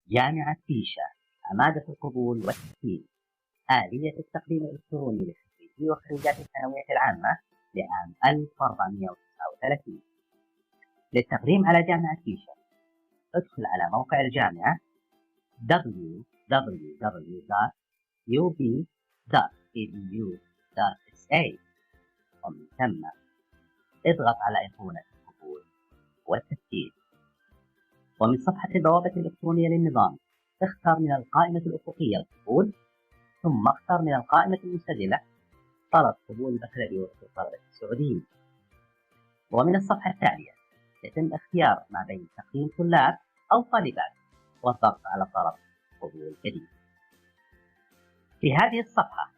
جامعة بيشا، عمادة القبول والتسجيل، آلية التقديم الإلكتروني لخريجي وخريجات الثانوية العامة لعام 1439. للتقديم على جامعة بيشا ادخل على موقع الجامعة www.ub.edu.sa، ومن ثم اضغط على أيقونة القبول والتسجيل. ومن صفحة البوابة الإلكترونية للنظام اختر من القائمة الأفقية القبول، ثم اختر من القائمة المنسدلة طلب قبول البكالوريوس للطلبة السعوديين. ومن الصفحة التالية يتم اختيار ما بين تقييم طلاب أو طالبات والضغط على طلب قبول جديد. في هذه الصفحة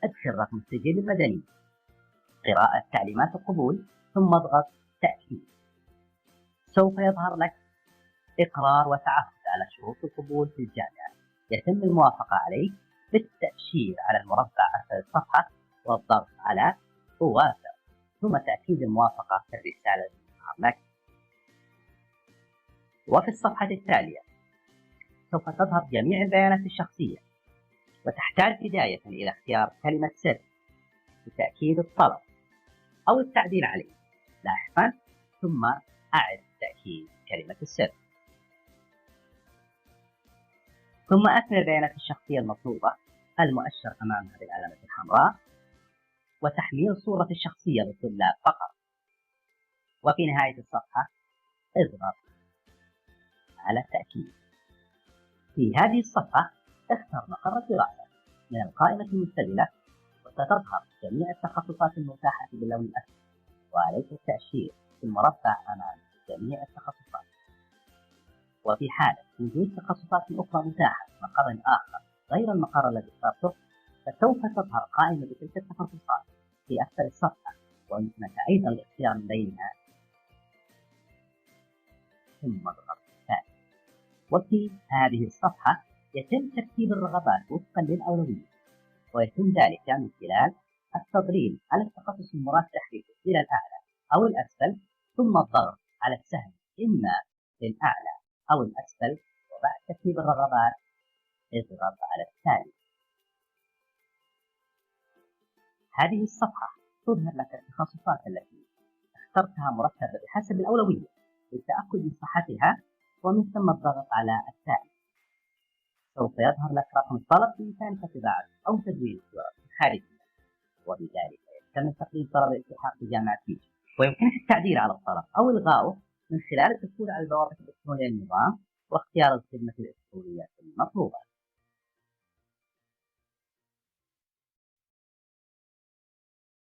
ادخل رقم السجل المدني، قراءة تعليمات القبول، ثم اضغط تأكيد. سوف يظهر لك إقرار وتعهد على شروط القبول في الجامعة، يتم الموافقة عليه بالتأشير على المربع أسفل الصفحة والضغط على أوافق، ثم تأكيد الموافقة في الرسالة المظهر لك. وفي الصفحة التالية سوف تظهر جميع البيانات الشخصية، وتحتاج بداية إلى اختيار كلمة سر لتأكيد الطلب أو التعديل عليه لاحقا، ثم أعد تأكيد كلمة السر، ثم أكمل البيانات الشخصية المطلوبة المؤشر أمامها بالعلامة الحمراء، وتحميل صورة الشخصية للطلاب فقط. وفي نهاية الصفحة اضغط على التأكيد. في هذه الصفحة اختر مقر الدراسة من القائمة المنسدلة، وستظهر جميع التخصصات المتاحة باللون الأسود، وعليك التأشير في المربع أمام جميع التخصصات. وفي حالة وجود تخصصات أخرى متاحة في مقر آخر غير المقر الذي اخترته، فسوف تظهر قائمة بتلك التخصصات في أسفل الصفحة، ويمكنك أيضا الاختيار من بينها، ثم اضغط ثاني. وفي هذه الصفحة يتم ترتيب الرغبات وفقا للأولوية، ويتم ذلك من خلال التضغيط على التخصص المراد تحريكه إلى الأعلى أو الأسفل، ثم الضغط على السهم إما للأعلى أو الأسفل، وبعد ترتيب الرغبات اضغط على الثاني. هذه الصفحة تظهر لك التخصصات التي اخترتها مرتبة بحسب الأولوية للتأكد من صحتها، ومن ثم الضغط على الثاني. سوف يظهر لك رقم الطلب بإمكانك طباعته أو تدوين الصورة الخارجية، وبذلك يتم تقديم طلب الالتحاق بجامعة بيشا. ويمكنك التعديل على الطلب أو إلغائه من خلال الدخول على البوابة الإلكترونية للنظام واختيار الخدمة الإلكترونية